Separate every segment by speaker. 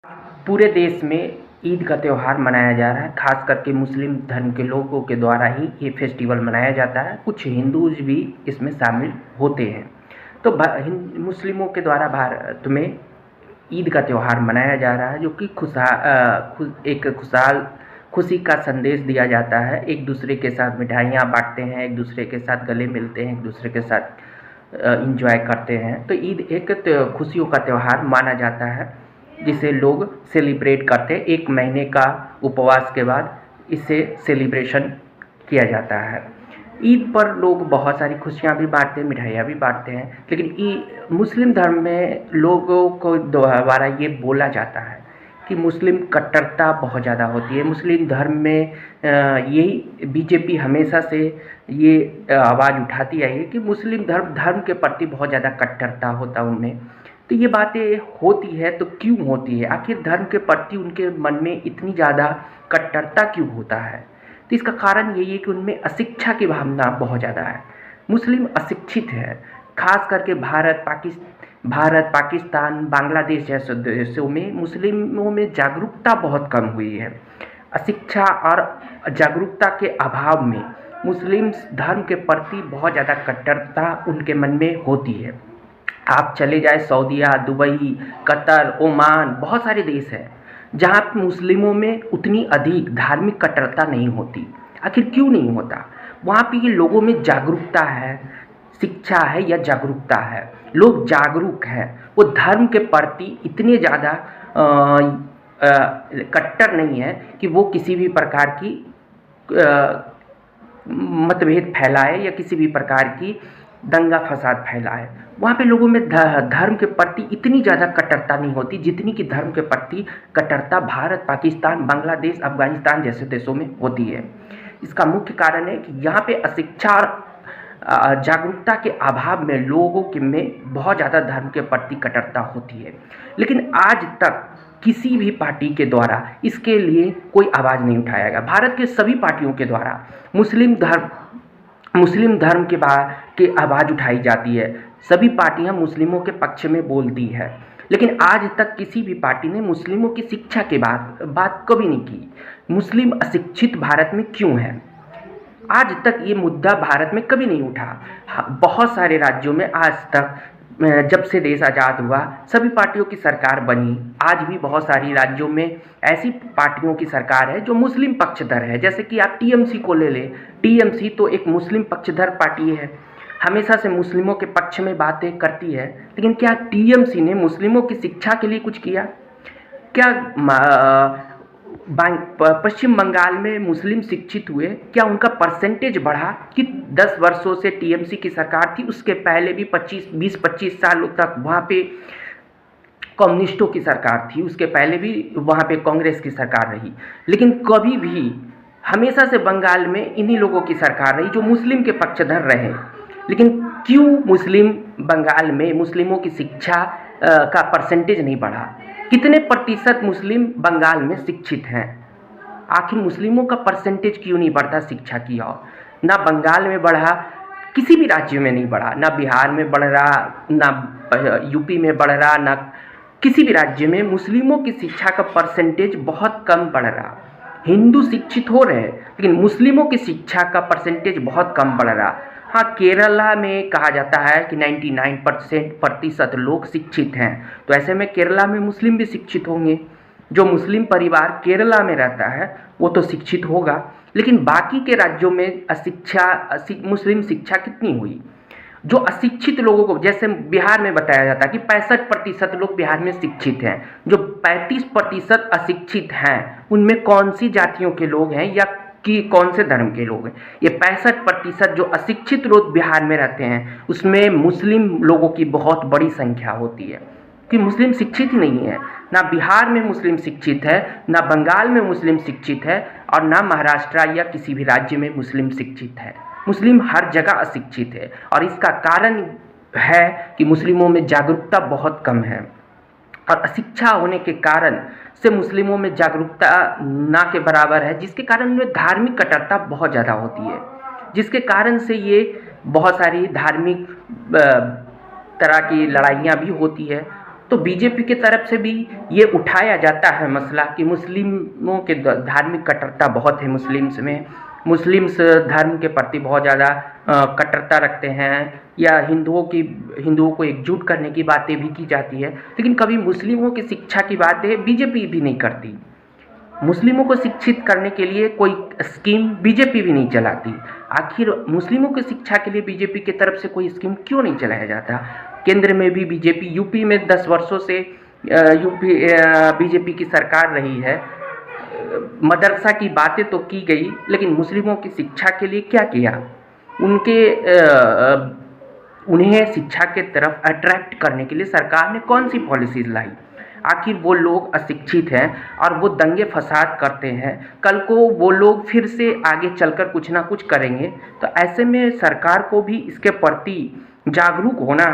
Speaker 1: पूरे देश में ईद का त्यौहार मनाया जा रहा है। ख़ास करके मुस्लिम धर्म के लोगों के द्वारा ही ये फेस्टिवल मनाया जाता है। कुछ हिंदूज़ भी इसमें शामिल होते हैं। तो मुस्लिमों के द्वारा भारत में ईद का त्यौहार मनाया जा रहा है, जो कि एक खुशहाल खुशी का संदेश दिया जाता है। एक दूसरे के साथ मिठाइयाँ बाँटते हैं, एक दूसरे के साथ गले मिलते हैं, एक दूसरे के साथ एंजॉय करते हैं। तो ईद एक खुशियों का त्यौहार माना जाता है, जिसे लोग सेलिब्रेट करते हैं। 1 महीने का उपवास के बाद इसे सेलिब्रेशन किया जाता है। ईद पर लोग बहुत सारी खुशियाँ भी बाँटते हैं, मिठाइयाँ भी बाँटते हैं। लेकिन मुस्लिम धर्म में लोगों को द्वारा ये बोला जाता है कि मुस्लिम कट्टरता बहुत ज़्यादा होती है। मुस्लिम धर्म में यही बीजेपी हमेशा से ये आवाज़ उठाती आई है कि मुस्लिम धर्म के प्रति बहुत ज़्यादा कट्टरता होता है उनमें। तो ये बातें होती है तो क्यों होती है? आखिर धर्म के प्रति उनके मन में इतनी ज़्यादा कट्टरता क्यों होता है? तो इसका कारण यही है कि उनमें अशिक्षा की भावना बहुत ज़्यादा है। मुस्लिम अशिक्षित है। ख़ास करके भारत, पाकिस्तान, बांग्लादेश जैसे देशों में मुस्लिमों में जागरूकता बहुत कम हुई है। अशिक्षा और जागरूकता के अभाव में मुस्लिम धर्म के प्रति बहुत ज़्यादा कट्टरता उनके मन में होती है। आप चले जाए सऊदीया, दुबई, कतर, ओमान, बहुत सारे देश हैं जहाँ पे मुस्लिमों में उतनी अधिक धार्मिक कट्टरता नहीं होती। आखिर क्यों नहीं होता? वहाँ पे ये लोगों में जागरूकता है, शिक्षा है या जागरूकता है। लोग जागरूक हैं, वो धर्म के प्रति इतने ज़्यादा कट्टर नहीं है कि वो किसी भी प्रकार की मतभेद फैलाए या किसी भी प्रकार की दंगा फसाद फैलाए। वहाँ पे लोगों में धर्म के प्रति इतनी ज़्यादा कट्टरता नहीं होती जितनी कि धर्म के प्रति कट्टरता भारत, पाकिस्तान, बांग्लादेश, अफगानिस्तान जैसे देशों में होती है। इसका मुख्य कारण है कि यहाँ पे अशिक्षा और जागरूकता के अभाव में लोगों के में बहुत ज़्यादा धर्म के प्रति कट्टरता होती है। लेकिन आज तक किसी भी पार्टी के द्वारा इसके लिए कोई आवाज़ नहीं उठाया गया। भारत के सभी पार्टियों के द्वारा मुस्लिम धर्म के आवाज़ उठाई जाती है। सभी पार्टियां मुस्लिमों के पक्ष में बोलती है, लेकिन आज तक किसी भी पार्टी ने मुस्लिमों की शिक्षा के बात कभी नहीं की। मुस्लिम अशिक्षित भारत में क्यों है? आज तक ये मुद्दा भारत में कभी नहीं उठा। बहुत सारे राज्यों में आज तक जब से देश आज़ाद हुआ सभी पार्टियों की सरकार बनी। आज भी बहुत सारी राज्यों में ऐसी पार्टियों की सरकार है जो मुस्लिम पक्षधर है। जैसे कि आप टीएमसी को ले लें। टीएमसी तो एक मुस्लिम पक्षधर पार्टी है, हमेशा से मुस्लिमों के पक्ष में बातें करती है। लेकिन क्या टीएमसी ने मुस्लिमों की शिक्षा के लिए कुछ किया? क्या पश्चिम बंगाल में मुस्लिम शिक्षित हुए? क्या उनका परसेंटेज बढ़ा? कि 10 वर्षों से टीएमसी की सरकार थी, उसके पहले भी 20-25 साल तक वहाँ पे कम्युनिस्टों की सरकार थी, उसके पहले भी वहाँ पे कांग्रेस की सरकार रही। लेकिन कभी भी हमेशा से बंगाल में इन्हीं लोगों की सरकार रही जो मुस्लिम के पक्षधर रहे। लेकिन क्यों मुस्लिम बंगाल में मुस्लिमों की शिक्षा का परसेंटेज नहीं बढ़ा? कितने प्रतिशत मुस्लिम बंगाल में शिक्षित हैं? आखिर मुस्लिमों का परसेंटेज क्यों नहीं बढ़ता शिक्षा की ओर? ना बंगाल में बढ़ा, किसी भी राज्य में नहीं बढ़ा, ना बिहार में बढ़ रहा, ना यूपी में बढ़ रहा, ना किसी भी राज्य में मुस्लिमों की शिक्षा का परसेंटेज बहुत कम बढ़ रहा। हिंदू शिक्षित हो रहे हैं लेकिन मुस्लिमों की शिक्षा का परसेंटेज बहुत कम बढ़ रहा। हाँ, केरला में कहा जाता है कि 99% लोग शिक्षित हैं, तो ऐसे में केरला में मुस्लिम भी शिक्षित होंगे। जो मुस्लिम परिवार केरला में रहता है वो तो शिक्षित होगा, लेकिन बाकी के राज्यों में मुस्लिम शिक्षा कितनी हुई? जो अशिक्षित लोगों को, जैसे बिहार में बताया जाता है कि 65% लोग बिहार में शिक्षित हैं, जो 35% अशिक्षित हैं उनमें कौन सी जातियों के लोग हैं या कि कौन से धर्म के लोग हैं? ये 65% जो अशिक्षित लोग बिहार में रहते हैं उसमें मुस्लिम लोगों की बहुत बड़ी संख्या होती है, कि मुस्लिम शिक्षित ही नहीं है। ना बिहार में मुस्लिम शिक्षित है, ना बंगाल में मुस्लिम शिक्षित है, और ना महाराष्ट्र या किसी भी राज्य में मुस्लिम शिक्षित है। मुस्लिम हर जगह अशिक्षित है, और इसका कारण है कि मुस्लिमों में जागरूकता बहुत कम है। और अशिक्षा होने के कारण से मुस्लिमों में जागरूकता ना के बराबर है, जिसके कारण उनमें धार्मिक कट्टरता बहुत ज़्यादा होती है, जिसके कारण से ये बहुत सारी धार्मिक तरह की लड़ाइयाँ भी होती है। तो बीजेपी की तरफ से भी ये उठाया जाता है मसला कि मुस्लिमों के धार्मिक कट्टरता बहुत है मुस्लिम्स में, मुस्लिम्स धर्म के प्रति बहुत ज़्यादा कट्टरता रखते हैं, या हिंदुओं को एकजुट करने की बातें भी की जाती है, लेकिन कभी मुस्लिमों की शिक्षा की बातें बीजेपी भी नहीं करती। मुस्लिमों को शिक्षित करने के लिए कोई स्कीम बीजेपी भी नहीं चलाती। आखिर मुस्लिमों की शिक्षा के लिए बीजेपी की तरफ से कोई स्कीम क्यों नहीं चलाया जाता? केंद्र में भी बीजेपी, यूपी में 10 वर्षों से बीजेपी की सरकार रही है। मदरसा की बातें तो की गई, लेकिन मुस्लिमों की शिक्षा के लिए क्या किया? उन्हें शिक्षा के तरफ अट्रैक्ट करने के लिए सरकार ने कौन सी पॉलिसीज लाई? आखिर वो लोग अशिक्षित हैं और वो दंगे फसाद करते हैं, कल को वो लोग फिर से आगे चलकर कुछ ना कुछ करेंगे। तो ऐसे में सरकार को भी इसके प्रति जागरूक होना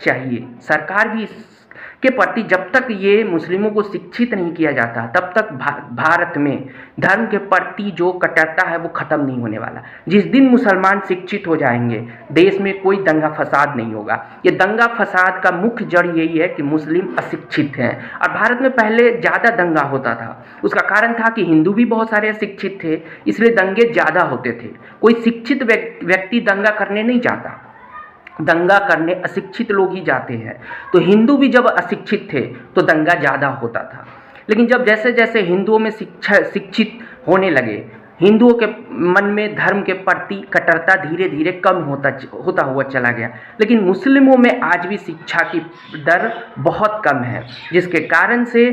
Speaker 1: चाहिए। सरकार भी इसके प्रति, जब तक ये मुस्लिमों को शिक्षित नहीं किया जाता तब तक भारत में धर्म के प्रति जो कट्टरता है वो खत्म नहीं होने वाला। जिस दिन मुसलमान शिक्षित हो जाएंगे, देश में कोई दंगा फसाद नहीं होगा। ये दंगा फसाद का मुख्य जड़ यही है कि मुस्लिम अशिक्षित हैं। और भारत में पहले ज़्यादा दंगा होता था, उसका कारण था कि हिंदू भी बहुत सारे अशिक्षित थे, इसलिए दंगे ज़्यादा होते थे। कोई शिक्षित व्यक्ति दंगा करने नहीं जाता, दंगा करने अशिक्षित लोग ही जाते हैं। तो हिंदू भी जब अशिक्षित थे तो दंगा ज़्यादा होता था। लेकिन जब जैसे जैसे हिंदुओं में शिक्षित होने लगे, हिंदुओं के मन में धर्म के प्रति कट्टरता धीरे धीरे कम होता हुआ चला गया। लेकिन मुस्लिमों में आज भी शिक्षा की दर बहुत कम है, जिसके कारण से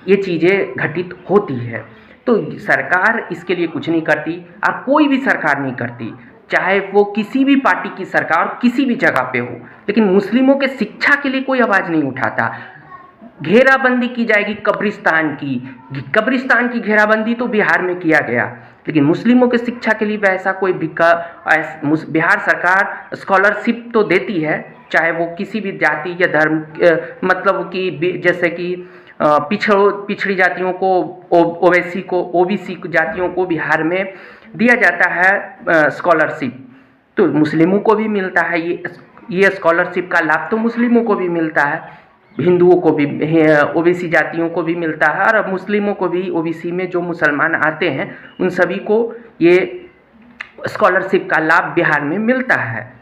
Speaker 1: ये चीज़ें घटित होती है। तो सरकार इसके लिए कुछ नहीं करती, और कोई भी सरकार नहीं करती, चाहे वो किसी भी पार्टी की सरकार किसी भी जगह पे हो। लेकिन मुस्लिमों के शिक्षा के लिए कोई आवाज़ नहीं उठाता। घेराबंदी की जाएगी कब्रिस्तान की घेराबंदी तो बिहार में किया गया, लेकिन मुस्लिमों के शिक्षा के लिए वैसा कोई बिहार सरकार स्कॉलरशिप तो देती है, चाहे वो किसी भी जाति या धर्म, मतलब कि जैसे कि पिछड़ी जातियों को, ओबीसी जातियों को बिहार में दिया जाता है स्कॉलरशिप, तो मुस्लिमों को भी मिलता है। ये स्कॉलरशिप का लाभ तो मुस्लिमों को भी मिलता है, हिंदुओं को भी, ओबीसी जातियों को भी मिलता है, और मुस्लिमों को भी, ओबीसी में जो मुसलमान आते हैं उन सभी को ये स्कॉलरशिप का लाभ बिहार में मिलता है।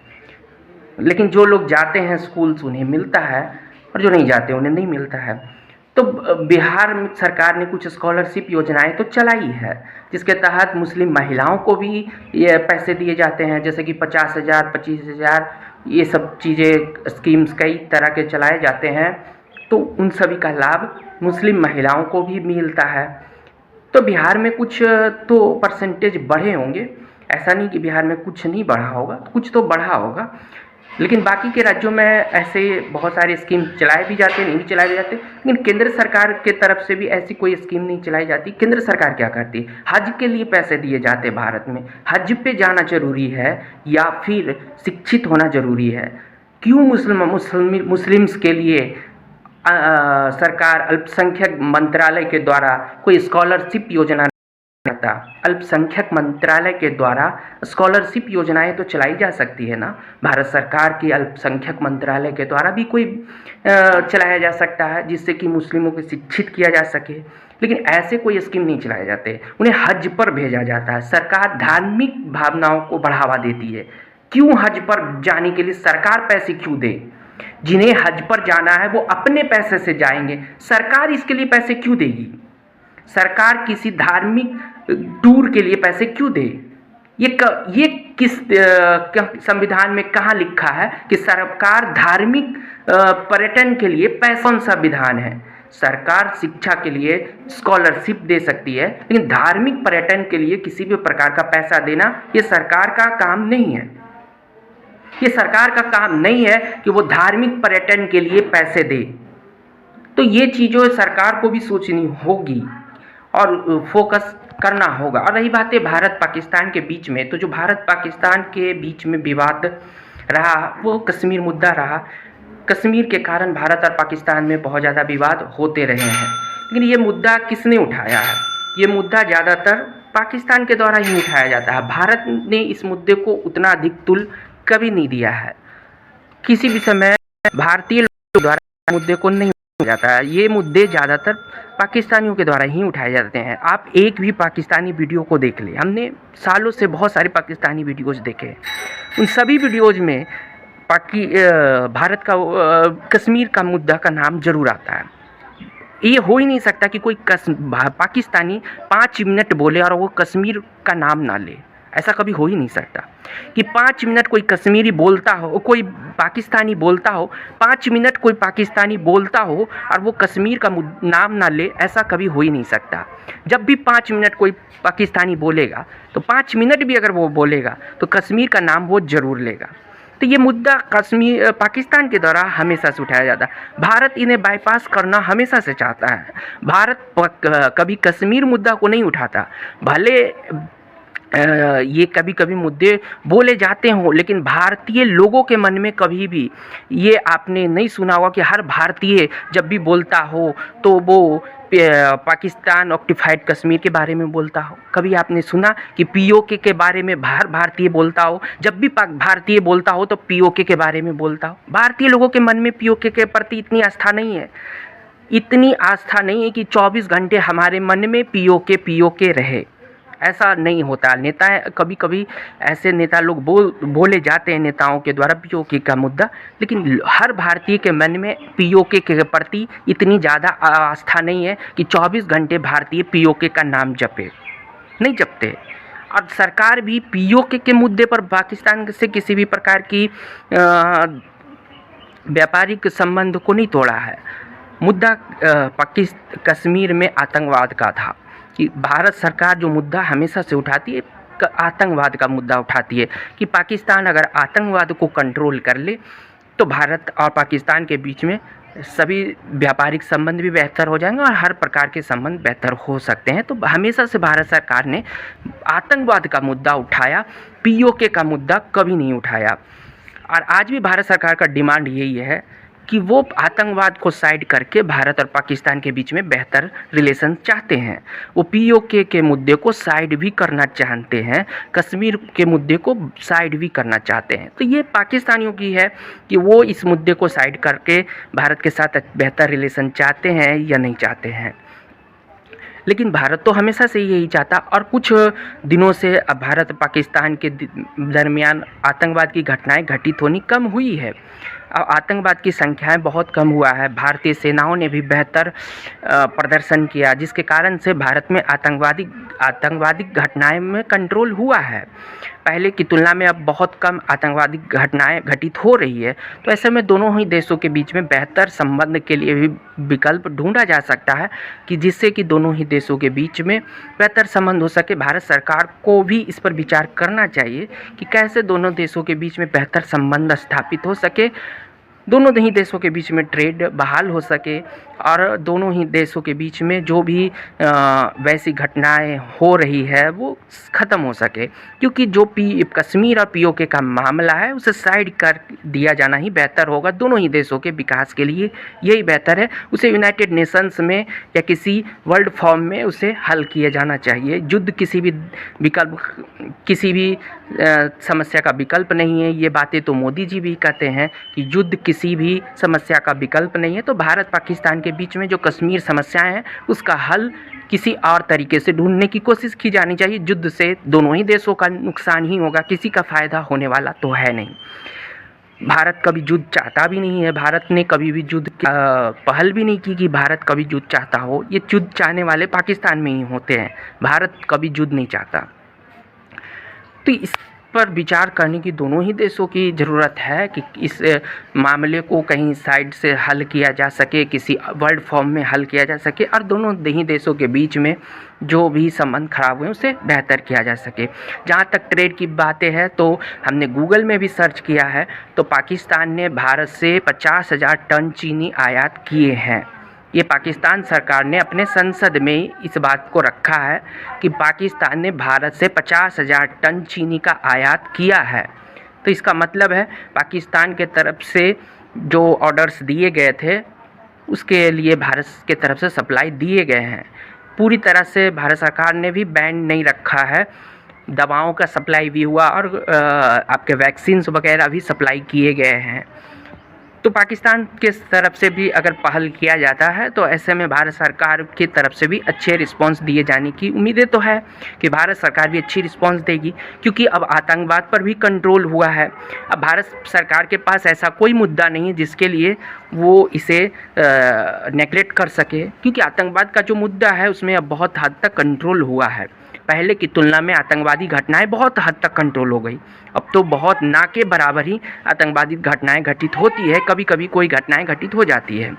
Speaker 1: लेकिन जो लोग जाते हैं स्कूल्स उन्हें मिलता है, और जो नहीं जाते उन्हें नहीं मिलता है। तो बिहार सरकार ने कुछ स्कॉलरशिप योजनाएं तो चलाई है, जिसके तहत मुस्लिम महिलाओं को भी ये पैसे दिए जाते हैं, जैसे कि 50,000, 25,000, ये सब चीज़ें, स्कीम्स कई तरह के चलाए जाते हैं। तो उन सभी का लाभ मुस्लिम महिलाओं को भी मिलता है। तो बिहार में कुछ तो परसेंटेज बढ़े होंगे, ऐसा नहीं कि बिहार में कुछ नहीं बढ़ा होगा, कुछ तो बढ़ा होगा। लेकिन बाकी के राज्यों में ऐसे बहुत सारे स्कीम चलाए भी जाते, नहीं भी चलाए भी जाते, लेकिन केंद्र सरकार के तरफ से भी ऐसी कोई स्कीम नहीं चलाई जाती। केंद्र सरकार क्या करती है? हज के लिए पैसे दिए जाते हैं भारत में। हज पे जाना जरूरी है या फिर शिक्षित होना जरूरी है? क्यों मुस्लिम्स के लिए सरकार अल्पसंख्यक मंत्रालय के द्वारा कोई स्कॉलरशिप योजना था? अल्पसंख्यक मंत्रालय के द्वारा स्कॉलरशिप योजनाएं तो चलाई जा सकती है ना। भारत सरकार की अल्पसंख्यक मंत्रालय के द्वारा भी कोई चलाया जा सकता है, जिससे कि मुस्लिमों को शिक्षित किया जा सके। लेकिन ऐसे कोई स्कीम नहीं चलाए जाते, उन्हें हज पर भेजा जाता है। सरकार धार्मिक भावनाओं को बढ़ावा देती है। क्यों हज पर जाने के लिए सरकार पैसे क्यों दे? जिन्हें हज पर जाना है वो अपने पैसे से जाएंगे, सरकार इसके लिए पैसे क्यों देगी? सरकार किसी धार्मिक टूर के लिए पैसे क्यों दे? ये किस संविधान में कहाँ लिखा है कि सरकार धार्मिक पर्यटन के लिए पैसा? कौन सा विधान है? सरकार शिक्षा के लिए स्कॉलरशिप दे सकती है, लेकिन धार्मिक पर्यटन के लिए किसी भी प्रकार का पैसा देना ये सरकार का काम नहीं है। ये सरकार का काम नहीं है कि वो धार्मिक पर्यटन के लिए पैसे दे। तो ये चीज़ों सरकार को भी सोचनी होगी और फोकस करना होगा। और रही बात है भारत पाकिस्तान के बीच में, तो जो भारत पाकिस्तान के बीच में विवाद रहा वो कश्मीर मुद्दा रहा। कश्मीर के कारण भारत और पाकिस्तान में बहुत ज़्यादा विवाद होते रहे हैं, लेकिन ये मुद्दा किसने उठाया है? ये मुद्दा ज़्यादातर पाकिस्तान के द्वारा ही उठाया जाता है। भारत ने इस मुद्दे को उतना अधिक तुल कभी नहीं दिया है। किसी भी समय भारतीय लोगों द्वारा मुद्दे को नहीं जाता है। ये मुद्दे ज़्यादातर पाकिस्तानियों के द्वारा ही उठाए जाते हैं। आप एक भी पाकिस्तानी वीडियो को देख लें, हमने सालों से बहुत सारे पाकिस्तानी वीडियोज़ देखे, उन सभी वीडियोज़ में भारत का कश्मीर का मुद्दा का नाम ज़रूर आता है। ये हो ही नहीं सकता कि कोई पाकिस्तानी 5 मिनट बोले और वो कश्मीर का नाम ना ले। ऐसा कभी हो ही नहीं सकता कि 5 मिनट कोई कश्मीरी बोलता हो, कोई पाकिस्तानी बोलता हो, 5 मिनट कोई पाकिस्तानी बोलता हो और वो कश्मीर का नाम ना ले, ऐसा कभी हो ही नहीं सकता। जब भी 5 मिनट कोई पाकिस्तानी बोलेगा तो 5 मिनट भी अगर वो बोलेगा तो कश्मीर का नाम वो ज़रूर लेगा। तो ये मुद्दा पाकिस्तान के द्वारा हमेशा से उठाया जाता है। भारत इन्हें बाईपास करना हमेशा से चाहता है। भारत कभी कश्मीर मुद्दा को नहीं उठाता, भले ये कभी कभी मुद्दे बोले जाते हों, लेकिन भारतीय लोगों के मन में कभी भी ये आपने नहीं सुना होगा कि हर भारतीय जब भी बोलता हो तो वो पाकिस्तान ऑक्यूपाइड कश्मीर के बारे में बोलता हो। कभी आपने सुना कि पीओके के बारे में हर भारतीय बोलता हो? जब भी भारतीय बोलता हो तो पीओके के बारे में बोलता हो। भारतीय लोगों के मन में पीओके के प्रति इतनी आस्था नहीं है, इतनी आस्था नहीं है कि 24 घंटे हमारे मन में पीओके रहे। ऐसा नहीं होता। नेता कभी कभी ऐसे नेता लोग बोले जाते हैं नेताओं के द्वारा पीओके का मुद्दा, लेकिन हर भारतीय के मन में पीओके के प्रति इतनी ज़्यादा आस्था नहीं है कि 24 घंटे भारतीय पीओके का नाम जपे, नहीं जपते। और सरकार भी पीओके के मुद्दे पर पाकिस्तान से किसी भी प्रकार की व्यापारिक संबंध को नहीं तोड़ा है। मुद्दा कश्मीर में आतंकवाद का था कि भारत सरकार जो मुद्दा हमेशा से उठाती है, आतंकवाद का मुद्दा उठाती है कि पाकिस्तान अगर आतंकवाद को कंट्रोल कर ले तो भारत और पाकिस्तान के बीच में सभी व्यापारिक संबंध भी बेहतर हो जाएंगे और हर प्रकार के संबंध बेहतर हो सकते हैं। तो हमेशा से भारत सरकार ने आतंकवाद का मुद्दा उठाया, पीओके का मुद्दा कभी नहीं उठाया। और आज भी भारत सरकार का डिमांड यही है कि वो आतंकवाद को साइड करके भारत और पाकिस्तान के बीच में बेहतर रिलेशन चाहते हैं। वो पीओके के मुद्दे को साइड भी करना चाहते हैं, कश्मीर के मुद्दे को साइड भी करना चाहते हैं। तो ये पाकिस्तानियों की है कि वो इस मुद्दे को साइड करके भारत के साथ बेहतर रिलेशन चाहते हैं या नहीं चाहते हैं। लेकिन भारत तो हमेशा से यही चाहता, और कुछ दिनों से अब भारत पाकिस्तान के दरमियान आतंकवाद की घटनाएं घटित होनी कम हुई है। अब आतंकवाद की संख्याएं बहुत कम हुआ है। भारतीय सेनाओं ने भी बेहतर प्रदर्शन किया, जिसके कारण से भारत में आतंकवादी घटनाएं में कंट्रोल हुआ है। पहले की तुलना में अब बहुत कम आतंकवादी घटनाएं घटित हो रही है। तो ऐसे में दोनों ही देशों के बीच में बेहतर संबंध के लिए भी विकल्प ढूंढा जा सकता है कि जिससे कि दोनों ही देशों के बीच में बेहतर संबंध हो सके। भारत सरकार को भी इस पर विचार करना चाहिए कि कैसे दोनों देशों के बीच में बेहतर संबंध स्थापित हो सके, दोनों ही देशों के बीच में ट्रेड बहाल हो सके और दोनों ही देशों के बीच में जो भी वैसी घटनाएं हो रही है वो ख़त्म हो सके। क्योंकि जो कश्मीर और पीओके का मामला है उसे साइड कर दिया जाना ही बेहतर होगा। दोनों ही देशों के विकास के लिए यही बेहतर है। उसे यूनाइटेड नेशंस में या किसी वर्ल्ड फॉर्म में उसे हल किया जाना चाहिए। युद्ध किसी भी समस्या का विकल्प नहीं है। ये बातें तो मोदी जी भी कहते हैं कि युद्ध किसी भी समस्या का विकल्प नहीं है। तो भारत पाकिस्तान के बीच में जो कश्मीर समस्याएं हैं उसका हल किसी और तरीके से ढूंढने की कोशिश की जानी चाहिए। युद्ध से दोनों ही देशों का नुकसान ही होगा, किसी का फ़ायदा होने वाला तो है नहीं। भारत कभी युद्ध चाहता भी नहीं है। भारत ने कभी भी युद्ध पहल भी नहीं की कि भारत कभी युद्ध चाहता हो। ये युद्ध चाहने वाले पाकिस्तान में ही होते हैं, भारत कभी युद्ध नहीं चाहता। तो इस पर विचार करने की दोनों ही देशों की ज़रूरत है कि इस मामले को कहीं साइड से हल किया जा सके, किसी वर्ल्ड फॉर्म में हल किया जा सके और दोनों ही देशों के बीच में जो भी संबंध खराब हुए उसे बेहतर किया जा सके। जहाँ तक ट्रेड की बातें हैं तो हमने गूगल में भी सर्च किया है तो पाकिस्तान ने भारत से 50,000 टन चीनी आयात किए हैं। ये पाकिस्तान सरकार ने अपने संसद में इस बात को रखा है कि पाकिस्तान ने भारत से 50,000 टन चीनी का आयात किया है। तो इसका मतलब है पाकिस्तान के तरफ से जो ऑर्डर्स दिए गए थे उसके लिए भारत के तरफ से सप्लाई दिए गए हैं। पूरी तरह से भारत सरकार ने भी बैन नहीं रखा है। दवाओं का सप्लाई भी हुआ और आपके वैक्सीन्स वगैरह भी सप्लाई किए गए हैं। तो पाकिस्तान के तरफ से भी अगर पहल किया जाता है तो ऐसे में भारत सरकार की तरफ से भी अच्छे रिस्पांस दिए जाने की उम्मीदें तो है कि भारत सरकार भी अच्छी रिस्पांस देगी, क्योंकि अब आतंकवाद पर भी कंट्रोल हुआ है। अब भारत सरकार के पास ऐसा कोई मुद्दा नहीं है जिसके लिए वो इसे नेगलेक्ट कर सके, क्योंकि आतंकवाद का जो मुद्दा है उसमें अब बहुत हद तक कंट्रोल हुआ है। पहले की तुलना में आतंकवादी घटनाएं बहुत हद तक कंट्रोल हो गई। अब तो बहुत ना के बराबर ही आतंकवादी घटनाएं घटित होती है, कभी कभी कोई घटनाएं घटित हो जाती है।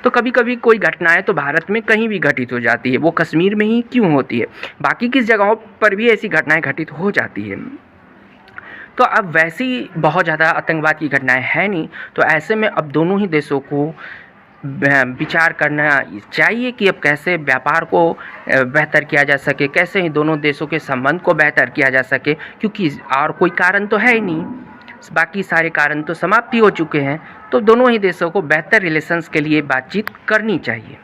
Speaker 1: तो कभी कभी कोई घटनाएं तो भारत में कहीं भी घटित हो जाती है, वो कश्मीर में ही क्यों होती है, बाकी किस जगहों पर भी ऐसी घटनाएं घटित हो जाती है। तो अब वैसी बहुत ज़्यादा आतंकवाद की घटनाएं है नहीं, तो ऐसे में अब दोनों ही देशों को विचार करना चाहिए कि अब कैसे व्यापार को बेहतर किया जा सके, कैसे ही दोनों देशों के संबंध को बेहतर किया जा सके, क्योंकि और कोई कारण तो है ही नहीं, बाकी सारे कारण तो समाप्ति हो चुके हैं। तो दोनों ही देशों को बेहतर रिलेशंस के लिए बातचीत करनी चाहिए।